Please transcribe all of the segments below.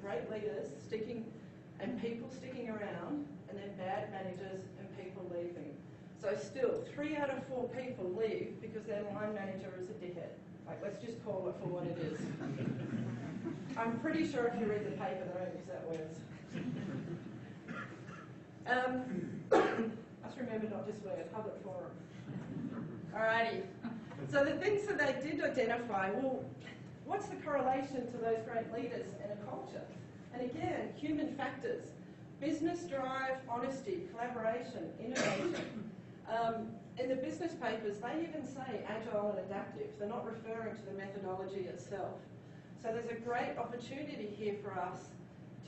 great leaders and people sticking around, and then bad managers and people leaving. So still, 3 out of 4 people leave because their line manager is a dickhead. Like, let's just call it for what it is. I'm pretty sure if you read the paper, they don't use that words. Let's remember not to swear, public forum. Alrighty. So the things that they did identify, well, what's the correlation to those great leaders and a culture? And again, human factors. Business drive, honesty, collaboration, innovation. In the business papers, they even say agile and adaptive. They're not referring to the methodology itself. So there's a great opportunity here for us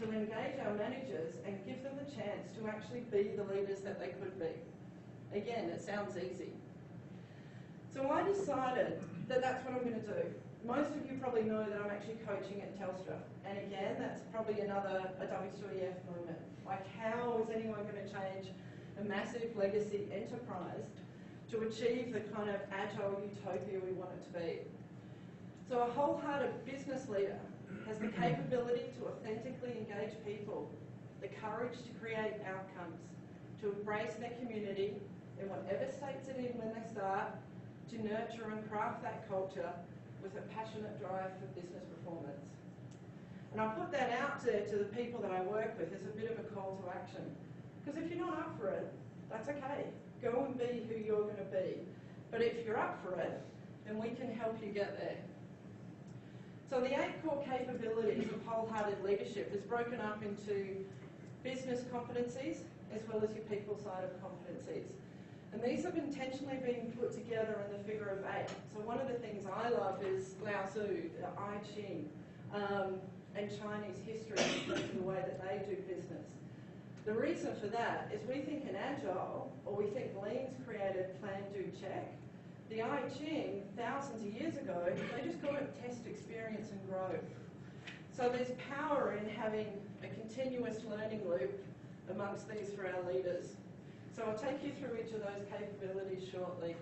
to engage our managers and give them the chance to actually be the leaders that they could be. Again, it sounds easy. So I decided that that's what I'm going to do. Most of you probably know that I'm actually coaching at Telstra. And again, that's probably another a W3F moment. Like, how is anyone going to change a massive legacy enterprise to achieve the kind of agile utopia we want it to be? So a wholehearted business leader has the capability to authentically engage people, the courage to create outcomes, to embrace their community in whatever state it's in when they start, to nurture and craft that culture with a passionate drive for business performance. And I put that out there to the people that I work with as a bit of a call to action. Because if you're not up for it, that's okay. Go and be who you're going to be. But if you're up for it, then we can help you get there. So the 8 core capabilities of wholehearted leadership is broken up into business competencies as well as your people side of competencies. And these have intentionally been put together in the figure of 8. So one of the things I love is Lao Tzu, I Ching, and Chinese history in terms of the way that they do business. The reason for that is we think in Agile, or we think Lean's created plan, do, check. The I Ching, thousands of years ago, they just call it test, experience and grow. So there's power in having a continuous learning loop amongst these for our leaders. So I'll take you through each of those capabilities shortly.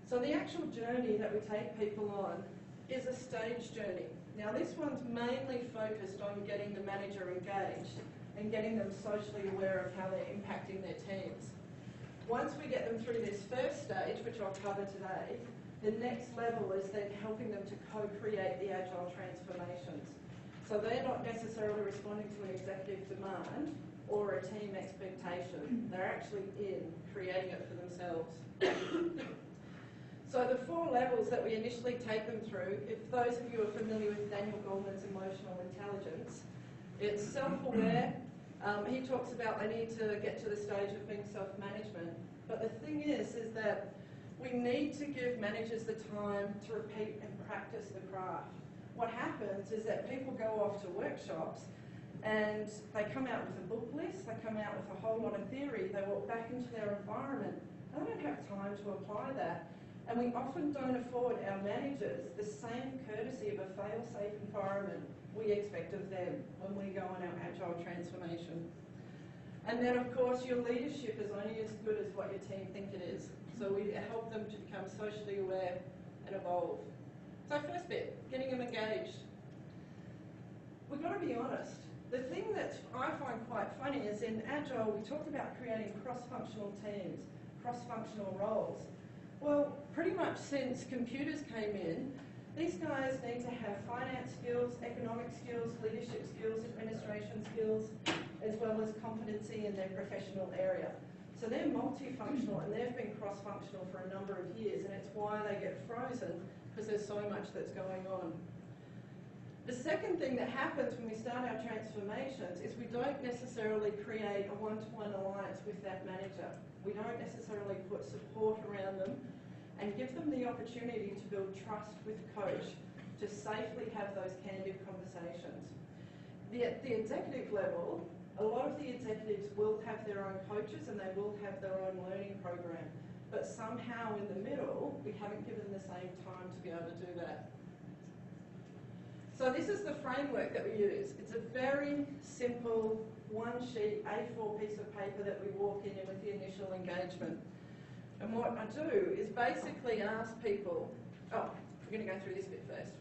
So the actual journey that we take people on is a stage journey. Now this one's mainly focused on getting the manager engaged and getting them socially aware of how they're impacting their teams. Once we get them through this first stage, which I'll cover today, the next level is then helping them to co-create the agile transformations. So they're not necessarily responding to an executive demand or a team expectation. They're actually in creating it for themselves. So the 4 levels that we initially take them through, if those of you are familiar with Daniel Goleman's emotional intelligence, it's self-aware. He talks about they need to get to the stage of being self-management. But the thing is that we need to give managers the time to repeat and practice the craft. What happens is that people go off to workshops and they come out with a book list, they come out with a whole lot of theory, they walk back into their environment, they don't have time to apply that. And we often don't afford our managers the same courtesy of a fail-safe environment we expect of them when we go on our agile transformation. And then of course your leadership is only as good as what your team think it is. So we help them to become socially aware and evolve. So first bit, getting them engaged. We've got to be honest. The thing that I find quite funny is in Agile we talk about creating cross-functional teams, cross-functional roles. Well, pretty much since computers came in, these guys need to have finance skills, economic skills, leadership skills, administration skills, as well as competency in their professional area. So they're multifunctional and they've been cross-functional for a number of years, and it's why they get frozen, because there's so much that's going on. The second thing that happens when we start our transformations is we don't necessarily create a one-to-one alliance with that manager. We don't necessarily put support around them and give them the opportunity to build trust with the coach to safely have those candid conversations. At the executive level, a lot of the executives will have their own coaches and they will have their own learning program, but somehow in the middle, we haven't given them the same time to be able to do that. So this is the framework that we use. It's a very simple one-sheet A4 piece of paper that we walk in with the initial engagement. And what I do is basically ask people, we're going to go through this bit first.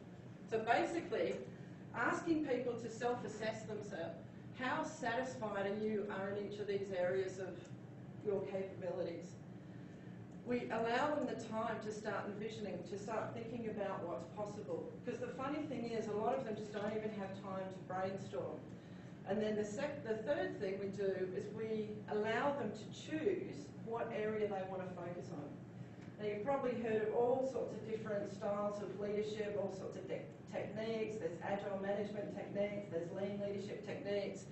So basically, asking people to self-assess themselves. How satisfied you are in each of these areas of your capabilities. We allow them the time to start envisioning, to start thinking about what's possible. Because the funny thing is, a lot of them just don't even have time to brainstorm. And then the third thing we do is we allow them to choose what area they want to focus on. Now, you've probably heard of all sorts of different styles of leadership, all sorts of techniques. There's agile management techniques, there's lean leadership techniques.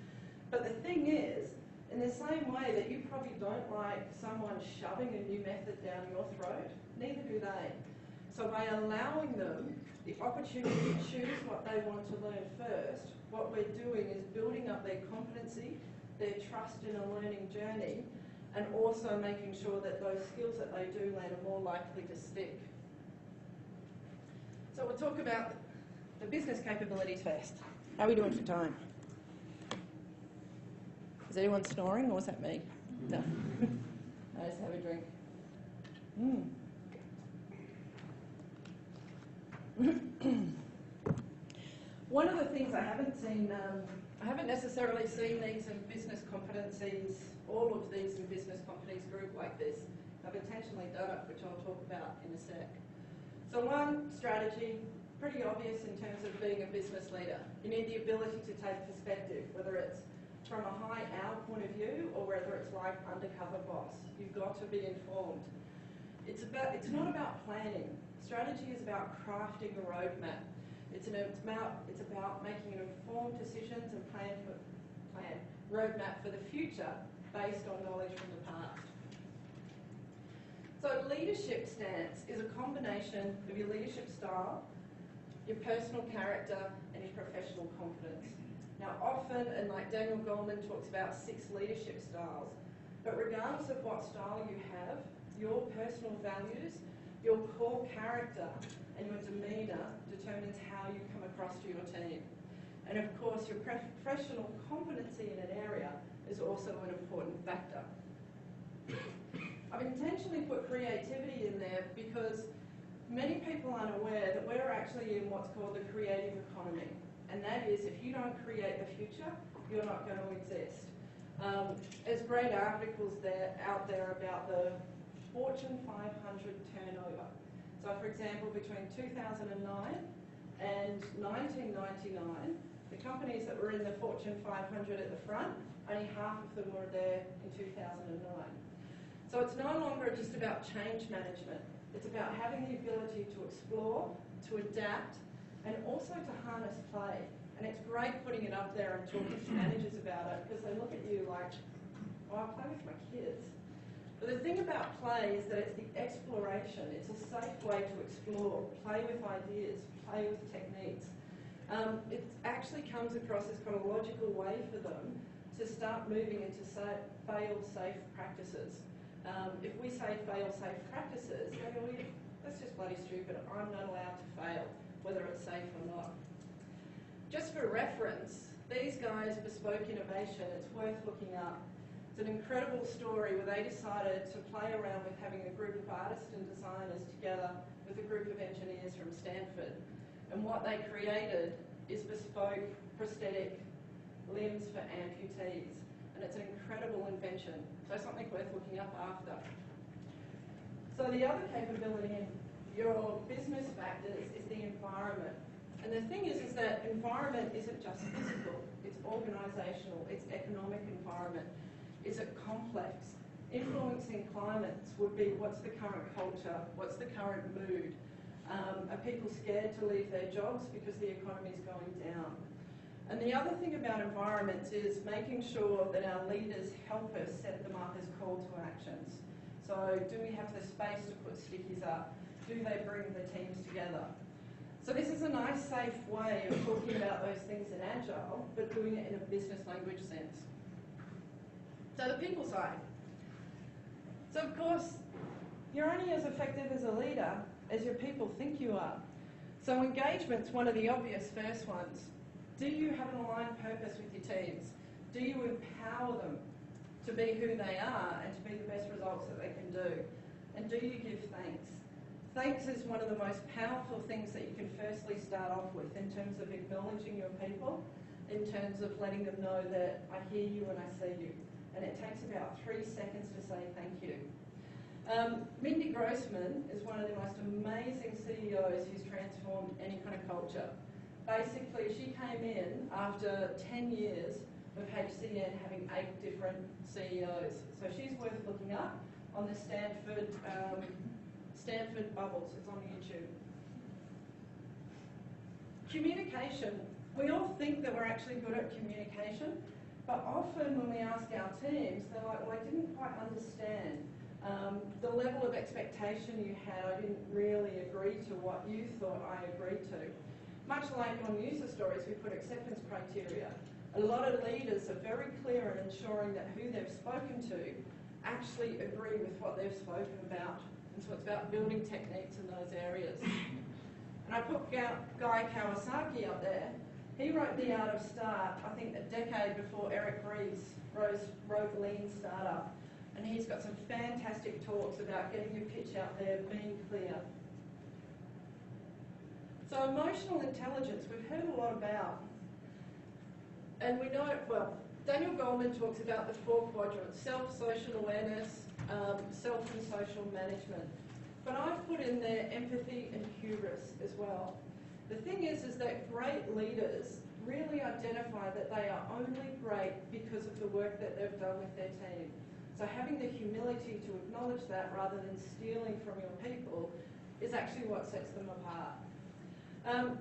But the thing is, in the same way that you probably don't like someone shoving a new method down your throat, neither do they. So by allowing them the opportunity to choose what they want to learn first, what we're doing is building up their competency, their trust in a learning journey, and also making sure that those skills that they do learn are more likely to stick. So we'll talk about the business capabilities first. How are we doing for time? Is anyone snoring, or was that me? No. I just have a drink. One of the things I haven't necessarily seen these in business competencies, all of these in business competencies group like this. I've intentionally done it, which I'll talk about in a sec. So one, strategy, pretty obvious in terms of being a business leader. You need the ability to take perspective, whether it's from a high hour point of view or whether it's like undercover boss. You've got to be informed. It's not about planning. Strategy is about crafting a roadmap. It's about making informed decisions and roadmap for the future based on knowledge from the past. So leadership stance is a combination of your leadership style, your personal character, and your professional competence. Now often, and like Daniel Goleman talks about 6 leadership styles, but regardless of what style you have, your personal values, your core character, and your demeanour determines how you come across to your team. And of course, your professional competency in an area is also an important factor. I've intentionally put creativity in there because many people aren't aware that we're actually in what's called the creative economy. And that is, if you don't create the future, you're not going to exist. There's great articles out there about the Fortune 500 turnover. So for example, between 2009 and 1999, the companies that were in the Fortune 500 at the front, only half of them were there in 2009. So it's no longer just about change management. It's about having the ability to explore, to adapt, and also to harness play. And it's great putting it up there and talking to managers about it because they look at you like, oh, I play with my kids. But the thing about play is that it's the exploration. It's a safe way to explore, play with ideas, play with techniques. It actually comes across as kind of a logical way for them to start moving into fail-safe practices. If we say fail-safe practices, they go, well, that's just bloody stupid. I'm not allowed to fail, whether it's safe or not. Just for reference, these guys, Bespoke Innovation, it's worth looking up. It's an incredible story where they decided to play around with having a group of artists and designers together with a group of engineers from Stanford. And what they created is bespoke prosthetic limbs for amputees. And it's an incredible invention. So something worth looking up after. So the other capability in your business factors is the environment. And the thing is that environment isn't just physical, it's organisational, it's economic environment. Is it complex? Influencing climates would be what's the current culture, what's the current mood? Are people scared to leave their jobs because the economy is going down? And the other thing about environments is making sure that our leaders help us set them up as call to actions. So do we have the space to put stickies up? Do they bring the teams together? So this is a nice, safe way of talking about those things in Agile, but doing it in a business language sense. So the people side. So of course, you're only as effective as a leader as your people think you are. So engagement's one of the obvious first ones. Do you have an aligned purpose with your teams? Do you empower them to be who they are and to be the best results that they can do? And do you give thanks? thanks is one of the most powerful things that you can firstly start off with in terms of acknowledging your people, in terms of letting them know that I hear you and I see you. And it takes about 3 seconds to say thank you. Mindy Grossman is one of the most amazing CEOs who's transformed any kind of culture. Basically, she came in after 10 years of HCN having 8 different CEOs. So she's worth looking up on the Stanford Bubbles. It's on YouTube. Communication. We all think that we're actually good at communication, but often when we ask our teams, they're like, well, I didn't quite understand. The level of expectation you had, I didn't really agree to what you thought I agreed to. Much like on user stories, we put acceptance criteria. A lot of leaders are very clear in ensuring that who they've spoken to actually agree with what they've spoken about. And so it's about building techniques in those areas. And I put Guy Kawasaki up there. He wrote The Art of Start, I think a decade before Eric Ries wrote Lean Startup. And he's got some fantastic talks about getting your pitch out there, being clear. So emotional intelligence, we've heard a lot about. And we know, well, Daniel Goleman talks about the 4 quadrants: self, social awareness, self and social management. But I've put in there empathy and hubris as well. The thing is that great leaders really identify that they are only great because of the work that they've done with their team. So having the humility to acknowledge that rather than stealing from your people is actually what sets them apart.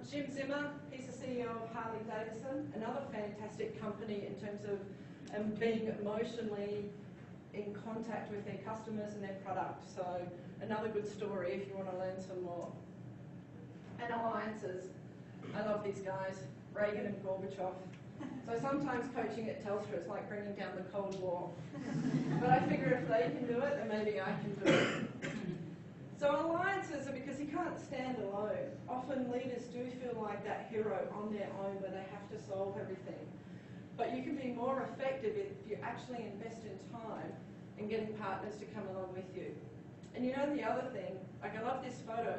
Jim Zimmer, he's the CEO of Harley Davidson, another fantastic company in terms of being emotionally in contact with their customers and their product. So another good story if you want to learn some more. And alliances. I love these guys, Reagan and Gorbachev. So sometimes coaching at Telstra is like bringing down the Cold War. But I figure if they can do it, then maybe I can do it. So alliances are because you can't stand alone. Often leaders do feel like that hero on their own where they have to solve everything. But you can be more effective if you actually invest in time in getting partners to come along with you. And you know the other thing, like I love this photo,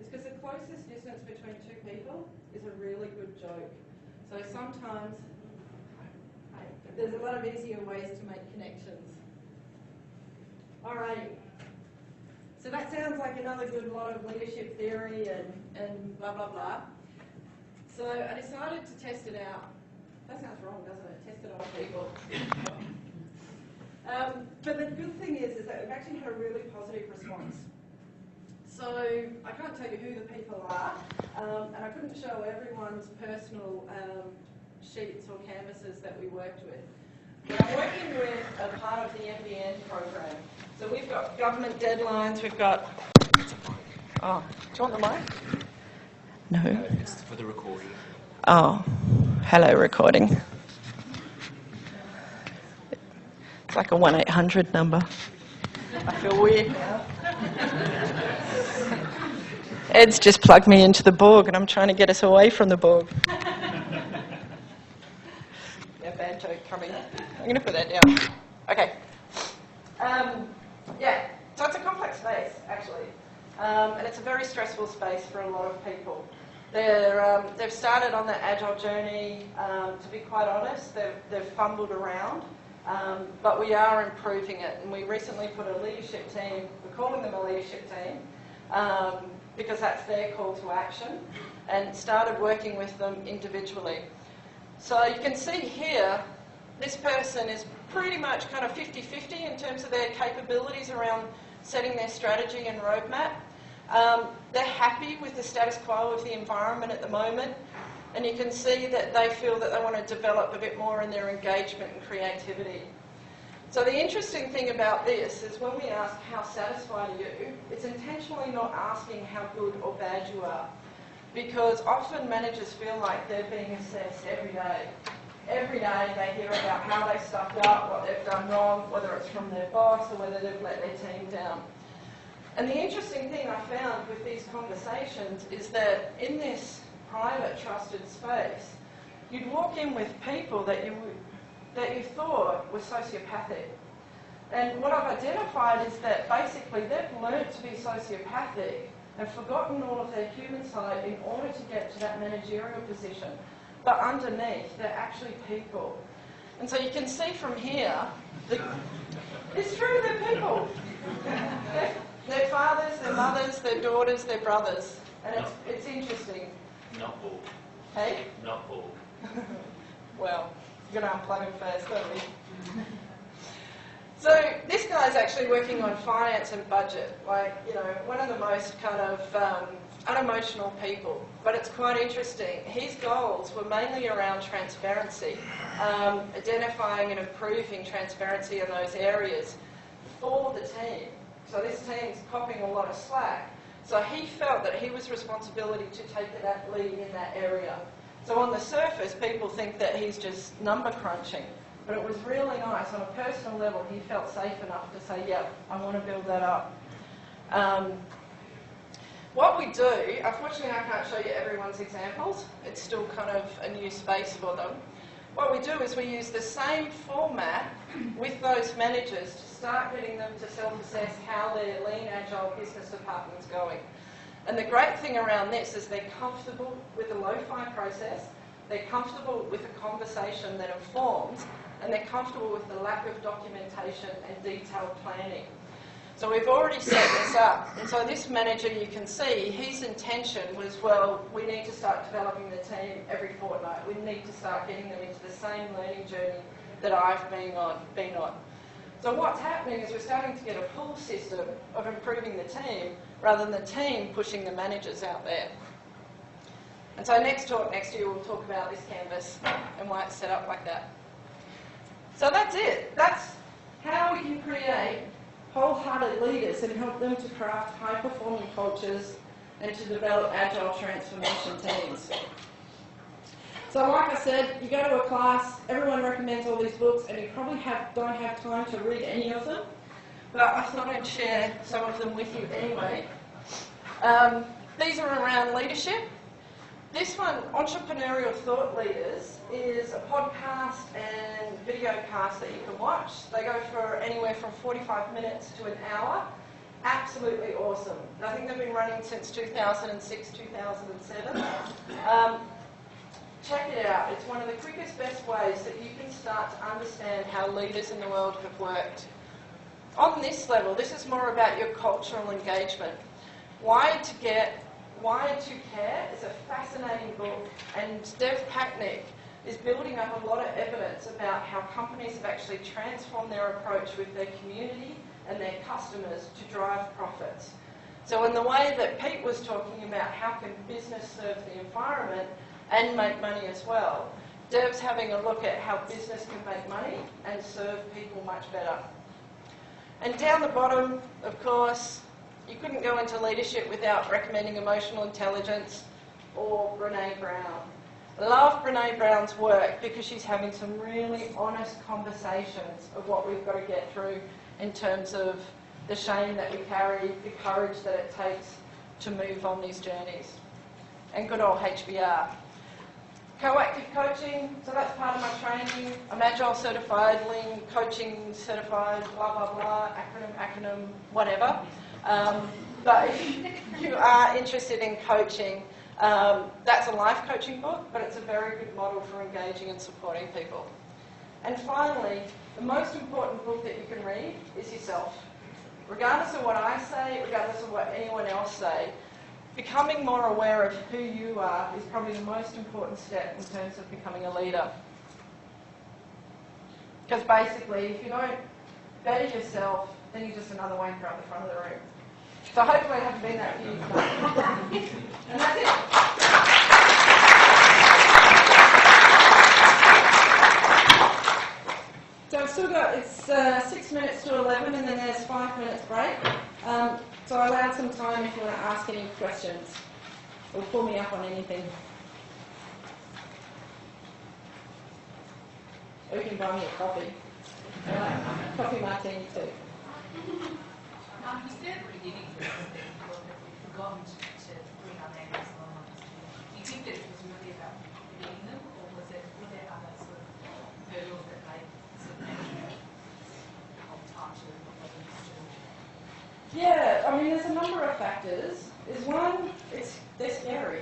is because the closest distance between 2 people is a really good joke. So sometimes there's a lot of easier ways to make connections. Alrighty. So that sounds like another good lot of leadership theory and blah, blah, blah. So I decided to test it out. That sounds wrong, doesn't it? Test it on people. But the good thing is that we've actually had a really positive response. So I can't tell you who the people are, and I couldn't show everyone's personal sheets or canvases that we worked with. But I'm working with a part of the MBN program. So we've got government deadlines, we've got... Oh, do you want the mic? No. It's for the recording. Oh, hello recording. It's like a 1-800 number. I feel weird now. Ed's just plugged me into the Borg and I'm trying to get us away from the Borg. Yeah, bad joke coming. I'm going to put that down. Okay. Yeah, so it's a complex space, actually. And it's a very stressful space for a lot of people. They've started on the agile journey, to be quite honest, they've fumbled around, but we are improving it. And we recently put a leadership team, we're calling them a leadership team, because that's their call to action, and started working with them individually. So you can see here, this person is pretty much kind of 50-50 in terms of their capabilities around setting their strategy and roadmap. They're happy with the status quo of the environment at the moment, and you can see that they feel that they want to develop a bit more in their engagement and creativity. So the interesting thing about this is when we ask how satisfied are you, it's intentionally not asking how good or bad you are, because often managers feel like they're being assessed every day. Every day they hear about how they stuffed up, what they've done wrong, whether it's from their boss or whether they've let their team down. And the interesting thing I found with these conversations is that in this private, trusted space, you'd walk in with people that you thought were sociopathic. And what I've identified is that basically they've learnt to be sociopathic have forgotten all of their human side in order to get to that managerial position. But underneath, they're actually people. And so you can see from here, it's true, they're people. Their fathers, their mothers, their daughters, their brothers. And it's interesting. Not all. Hey? Not all. Well, you've got to unplug them first, don't we? So this guy's actually working on finance and budget, like, you know, one of the most kind of unemotional people. But it's quite interesting. His goals were mainly around transparency, identifying and improving transparency in those areas for the team. So this team's copping a lot of slack. So he felt that he was responsibility to take that lead in that area. So on the surface, people think that he's just number crunching. But it was really nice. On a personal level, he felt safe enough to say, yep, I want to build that up. What we do, unfortunately I can't show you everyone's examples. It's still kind of a new space for them. What we do is we use the same format with those managers to start getting them to self-assess how their lean, agile business department's going. And the great thing around this is they're comfortable with the lo-fi process, they're comfortable with a conversation that informs, and they're comfortable with the lack of documentation and detailed planning. So we've already set this up. And so this manager, you can see, his intention was, well, we need to start developing the team every fortnight. We need to start getting them into the same learning journey that I've been on. So what's happening is we're starting to get a pull system of improving the team rather than the team pushing the managers out there. And so next year we'll talk about this canvas and why it's set up like that. So that's it. That's how we can create wholehearted leaders and help them to craft high-performing cultures and to develop agile transformation teams. So like I said, you go to a class, everyone recommends all these books, and you probably don't have time to read any of them, but I thought I'd share some of them with you anyway. These are around leadership. This one, Entrepreneurial Thought Leaders, is a podcast and video cast that you can watch. They go for anywhere from 45 minutes to an hour. Absolutely awesome. I think they've been running since 2006, 2007. Check it out. It's one of the quickest, best ways that you can start to understand how leaders in the world have worked. On this level, this is more about your cultural engagement. Wired to Care is a fascinating book, and Dev Packnick is building up a lot of evidence about how companies have actually transformed their approach with their community and their customers to drive profits. So in the way that Pete was talking about how can business serve the environment and make money as well, Dev's having a look at how business can make money and serve people much better. And down the bottom, of course, you couldn't go into leadership without recommending Emotional Intelligence or Brené Brown. I love Brené Brown's work because she's having some really honest conversations of what we've got to get through in terms of the shame that we carry, the courage that it takes to move on these journeys. And good old HBR. Coactive coaching, so that's part of my training. I'm Agile certified, Lean coaching certified, blah, blah, blah, acronym, whatever. But if you are interested in coaching, that's a life coaching book, but it's a very good model for engaging and supporting people. And finally, the most important book that you can read is yourself. Regardless of what I say, regardless of what anyone else say, becoming more aware of who you are is probably the most important step in terms of becoming a leader. Because basically, if you don't better yourself, then you're just another wanker at the front of the room. So hopefully I haven't been that for you tonight. And that's it. So I've still got, it's 6 minutes to 11 and then there's 5 minutes break. So I allowed some time if you want to ask any questions or pull me up on anything. Or you can buy me a coffee. Coffee martini too. You said at the beginning that people have forgotten to bring up angles and lines. Do you think that it was really about forgetting them, or were there other sort of hurdles that made sort of management hold tight to what they used to do? Yeah, I I mean, there's a number of factors. Is one, they're scary.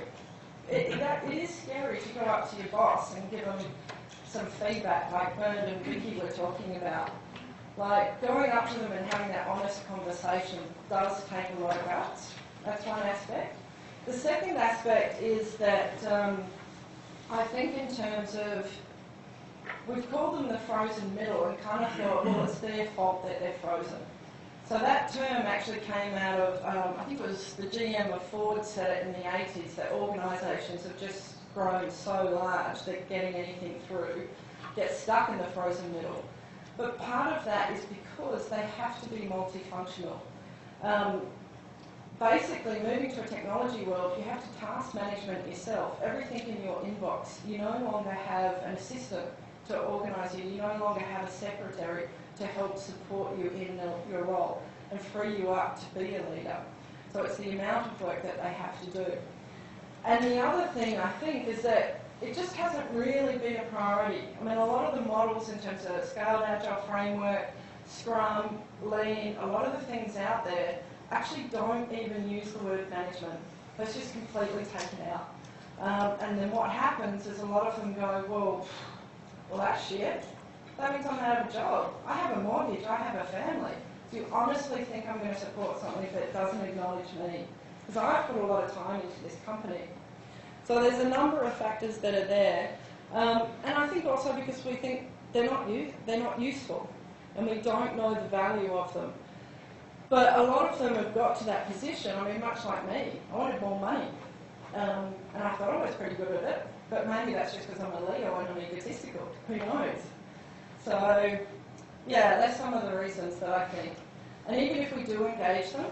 It is scary to go up to your boss and give them some feedback, like Bernard and Vicky were talking about. Like, going up to them and having that honest conversation does take a lot of guts. That's one aspect. The second aspect is that I think in terms of, we've called them the frozen middle and kind of thought, well, it's their fault that they're frozen. So that term actually came out of, I think it was the GM of Ford said it in the 80s, that organisations have just grown so large that getting anything through gets stuck in the frozen middle. But part of that is because they have to be multifunctional. Basically, moving to a technology world, you have to task management yourself. Everything in your inbox, you no longer have an assistant to organise you. You no longer have a secretary to help support you in your role and free you up to be a leader. So it's the amount of work that they have to do. And the other thing, I think, is that it just hasn't really been a priority. I mean, a lot of the models in terms of Scaled Agile Framework, Scrum, Lean, a lot of the things out there actually don't even use the word management. It's just completely taken out. And then what happens is a lot of them go, well, that's shit. That means I'm out of a job. I have a mortgage, I have a family. Do you honestly think I'm going to support something that doesn't acknowledge me? Because I've put a lot of time into this company. So there's a number of factors that are there. And I think also because we think they're not useful and we don't know the value of them. But a lot of them have got to that position. I mean, much like me, I wanted more money. And I thought I was pretty good at it. But maybe that's just because I'm a Leo and I'm egotistical. Who knows? So, yeah, that's some of the reasons that I think. And even if we do engage them,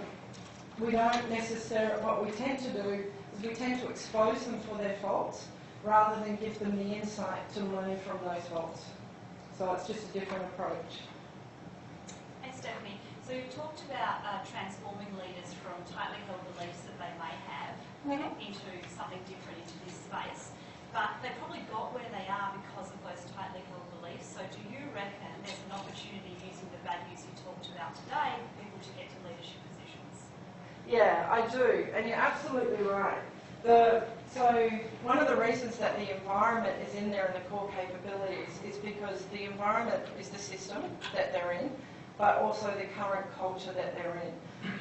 we don't necessarily, what we tend to do is we tend to expose them for their faults rather than give them the insight to learn from those faults. So it's just a different approach. Hey, Stephanie. So you've talked about transforming leaders from tightly held beliefs that they may have into something different, into this space. But they probably got where they are because of those tightly held beliefs. So do you reckon there's an opportunity using the values you talked about today for people to get to leadership positions? Yeah, I do. And you're absolutely right. So one of the reasons that the environment is in there in the core capabilities is because the environment is the system that they're in, but also the current culture that they're in.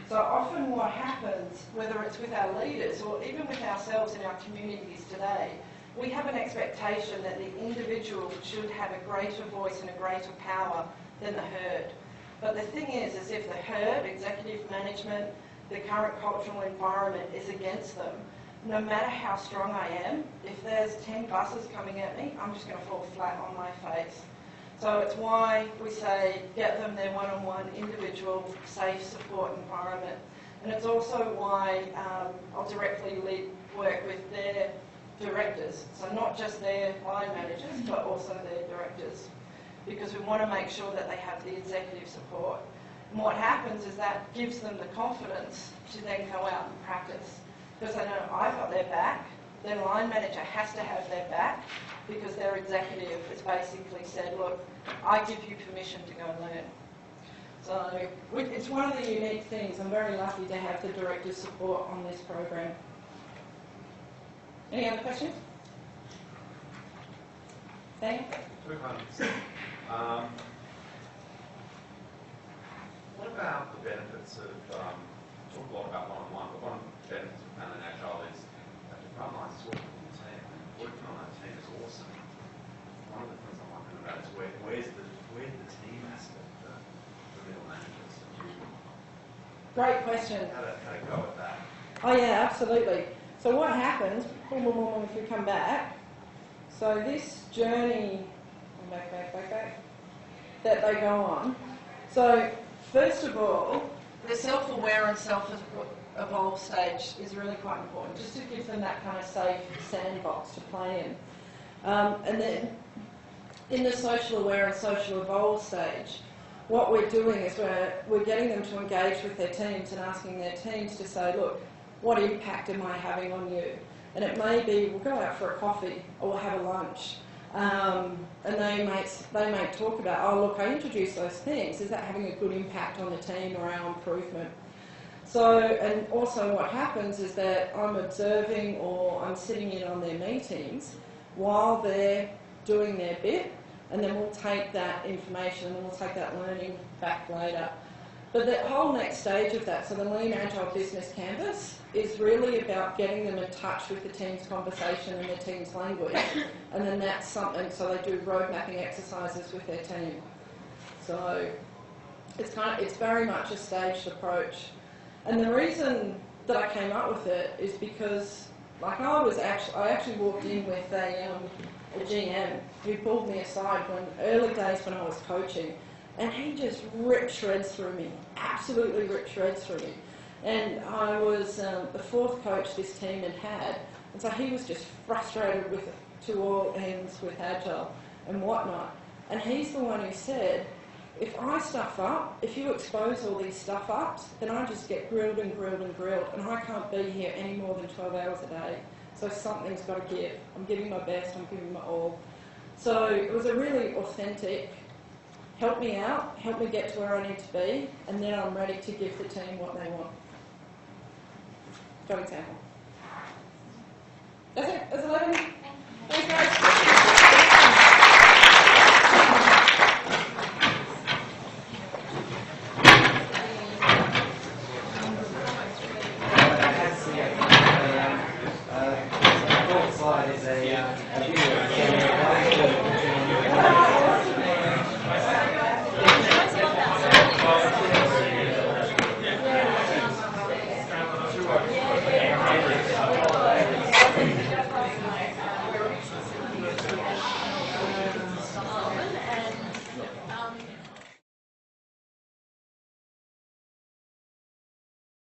So often what happens, whether it's with our leaders or even with ourselves in our communities today, we have an expectation that the individual should have a greater voice and a greater power than the herd. But the thing is if the herd, executive management, the current cultural environment is against them, no matter how strong I am, if there's 10 buses coming at me, I'm just going to fall flat on my face. So it's why we say get them their one-on-one, individual, safe support environment. And it's also why I'll directly work with their directors, so not just their line managers, but also their directors, because we want to make sure that they have the executive support. And what happens is that gives them the confidence to then go out and practice, because they know I've got their back, their line manager has to have their back, because their executive has basically said, look, I give you permission to go and learn. So it's one of the unique things. I'm very lucky to have the director's support on this program. Any other questions? Daniel? What about the benefits of, talk a lot about one-on-one, but one of the benefits of found in Agile is that the frontline is working in the team. Working on that team is awesome. One of the things I'm wondering about is where's the team aspect for middle managers? Great question. How to go with that? Oh yeah, absolutely. So what happens, boom, boom, boom, if we come back, so this journey, back, that they go on. So first of all, the self-aware and self-evolved stage is really quite important, just to give them that kind of safe sandbox to play in. And then in the social aware and social evolved stage, what we're doing is we're getting them to engage with their teams and asking their teams to say, look, what impact am I having on you? And it may be, we'll go out for a coffee or we'll have a lunch. And they may talk about, oh look, I introduced those things. Is that having a good impact on the team or our improvement? So, and also what happens is that I'm observing or I'm sitting in on their meetings while they're doing their bit, and then we'll take that information and we'll take that learning back later. But the whole next stage of that, so the Lean Agile Business Canvas, is really about getting them in touch with the team's conversation and the team's language, and then that's something, so they do road mapping exercises with their team. So it's very much a staged approach. And the reason that I came up with it is because, like, I actually walked in with a GM who pulled me aside early days when I was coaching, and he just ripped shreds through me, absolutely ripped shreds through me. And I was the fourth coach this team had, and so he was just frustrated with it to all ends with Agile and whatnot. And he's the one who said, if I stuff up, if you expose all these stuff ups, then I just get grilled and grilled and grilled, and I can't be here any more than 12 hours a day. So something's got to give. I'm giving my best, I'm giving my all. So it was a really authentic, help me out, help me get to where I need to be, and then I'm ready to give the team what they want. Good example. That's it. That's 11.